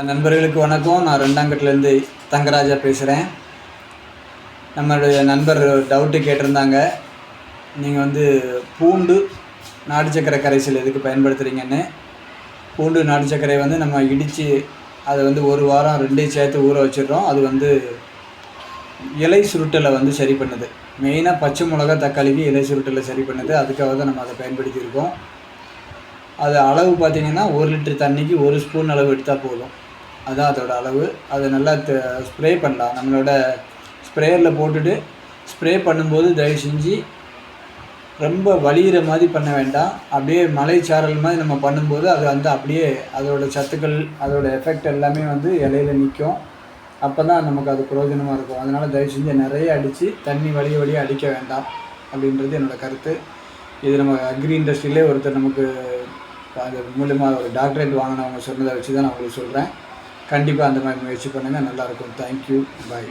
நண்பர்களுக்கு வணக்கம். நான் ரெண்டாங்கட்டிலேருந்து தங்கராஜா பேசுகிறேன். நம்மளுடைய நண்பர் டவுட்டு கேட்டிருந்தாங்க, நீங்கள் பூண்டு நாட்டு சர்க்கரை கரைசல் எதுக்கு பயன்படுத்துகிறீங்கன்னு. பூண்டு நாட்டு சர்க்கரை நம்ம இடித்து அதை ஒரு வாரம் ரெண்டையும் சேர்த்து ஊற வச்சிடுறோம். அது இலை சுருட்டலை சரி பண்ணுது. மெயினாக பச்சை மிளகா தக்காளிக்கு இலை சுருட்டலை சரி பண்ணுது. அதுக்காக தான் நம்ம அதை பயன்படுத்தியிருக்கோம். அது அளவு பார்த்திங்கன்னா 1 லிட்டர் தண்ணிக்கு 1 ஸ்பூன் அளவு எடுத்தால் போதும். அதுதான் அதோட அளவு. அதை நல்லா ஸ்ப்ரே பண்ணலாம். நம்மளோட ஸ்ப்ரேயரில் போட்டுட்டு ஸ்ப்ரே பண்ணும்போது தயவு செஞ்சு ரொம்ப வலிகிற மாதிரி பண்ண வேண்டாம். அப்படியே மலைச்சாரல் மாதிரி நம்ம பண்ணும்போது அது அப்படியே அதோட சத்துக்கள் அதோட எஃபெக்ட் எல்லாமே இலையில நிற்கும். அப்போ தான் நமக்கு அது பிரயோஜனமாக இருக்கும். அதனால் தயவு செஞ்சு நிறைய அடித்து தண்ணி வழிய அடிக்க வேண்டாம் அப்படின்றது என்னோடய கருத்து. இது நம்ம அக்ரி இண்டஸ்ட்ரியிலே ஒருத்தர் நமக்கு அது மூலமாக ஒரு டாக்டரேட் வாங்கினவங்க சொன்னதை வச்சு தான் நான் உங்களுக்கு சொல்கிறேன். கண்டிப்பாக அந்த மாதிரி முயற்சி பண்ணுங்கள். நல்லாயிருக்கும். தேங்க்யூ. பாய்.